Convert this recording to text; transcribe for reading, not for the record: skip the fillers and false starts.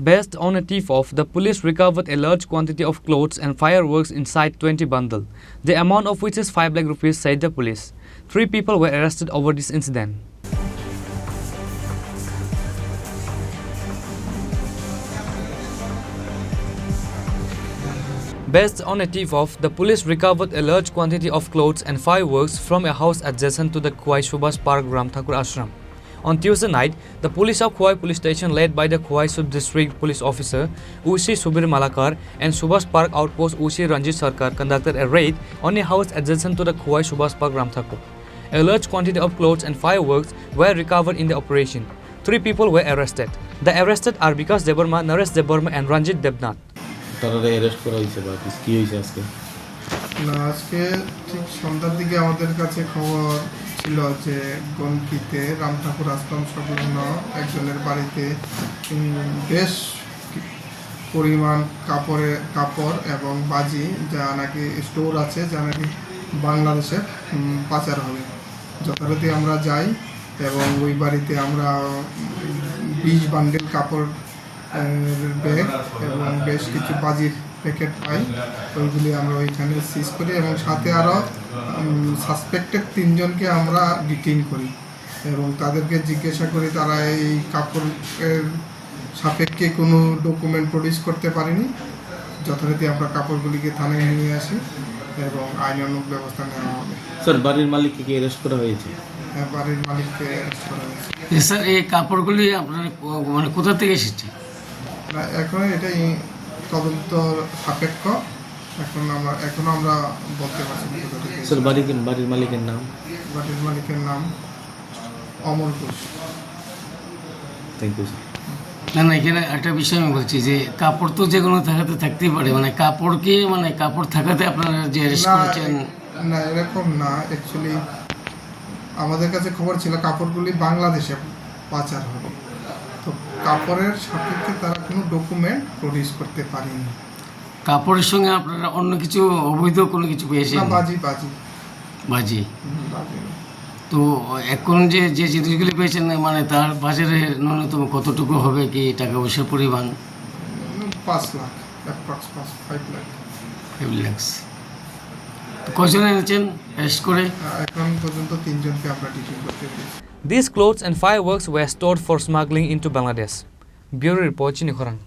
Based on a tip-off, the police recovered a large quantity of clothes and fireworks inside 20 bundles, the amount of which is 5 lakh rupees, said the police. 3 people were arrested over this incident. Based on a tip-off, the police recovered a large quantity of clothes and fireworks from a house adjacent to the Khowai Subhash Park Ram Thakur Ashram. On Tuesday night, the police of Khowai Police Station, led by the Khowai Sub-District Police Officer Ushi Subir Malakar and Subhash Park Outpost Ushi Ranjit Sarkar, conducted a raid on a house adjacent to the Khowai Subhash Park Ram Thakur. A large quantity of clothes and fireworks were recovered in the operation. 3 people were arrested. The arrested are Bikas Debarma, Naresh Debarma and Ranjit Debnath. না, আজকে ঠিক সন্ধ্যার দিকে আমাদের কাছে খবর ছিল যে গনকিতে রাম ঠাকুর আশ্রম সংলগ্ন একজনের বাড়িতে বেশ পরিমাণ কাপড় এবং বাজি যা নাকি স্টোর আছে, যা নাকি বাংলাদেশে পাচার হবে। যথারীতি আমরা যাই এবং ওই বাড়িতে আমরা 20 বান্ডেল কাপড় ব্যাগ এবং বেশ কিছু বাজির প্যাকেট পাই। ওইগুলি আমরা ওইখানে সিজ করি এবং সাথে আরও সাসপেক্টেড 3 জনকে আমরা ডিটেইন করি এবং তাদেরকে জিজ্ঞাসা করি তারা এই কাপড়ের সাপেক্ষে কোনো ডকুমেন্ট প্রডিউস করতে পারেনি। যথারীতি আমরা কাপড়গুলিকে থানায় নিয়ে আসি এবং আইনানুগ ব্যবস্থা নেওয়া হবে। স্যার, বাড়ির মালিককে কি অ্যারেস্ট করা হয়েছে? হ্যাঁ, বাড়ির মালিককে অ্যারেস্ট করা হয়েছে। স্যার, এই কাপড়গুলি আপনার মানে কোথা থেকে এসেছে? এখন এটাই তদন্ত সাপেক্ষ, এখনো আমরা বলতে পারছি না। স্যার, বাড়ির মালিকের নাম? বাড়ির মালিকের নাম Amar Ghosh. Thank you sir. না, এখানে একটা বিষয় আমি বলছি যে কাপড় তো যে কোনো থাকতেই পারে, মানে কাপড়কে মানে কাপড় থাকাতে আপনারা যে অ্যারেস্ট করেছেন? না, এরকম না। অ্যাকচুয়ালি আমাদের কাছে খবর ছিল কাপড়গুলি বাংলাদেশে পাচার হবে, তো কাপড়ের সাপেক্ষে তারা কোনো ডকুমেন্ট প্রডিউস করতে পারেনি। কাপড়ের সঙ্গে আপনারা অন্য কিছু অবৈধ কোনো কিছু পেয়েছেন? বাজি। তো এখন যে জিনিসগুলি পেয়েছেন মানে তার বাজারে ন্যূনতম কতটুকু হবে, কি টাকা পয়সার পরিমাণ? 5 লাখ, অ্যাপ্রক্স 5 লাখ। 5 লাখ। কজন এনেছেন অ্যারেস্ট করে? এখন পর্যন্ত 3 জনকে আমরা ডিটেইন করতে পেরেছি। These clothes and fireworks were stored for smuggling into Bangladesh. Bureau Report, Chinikhorang.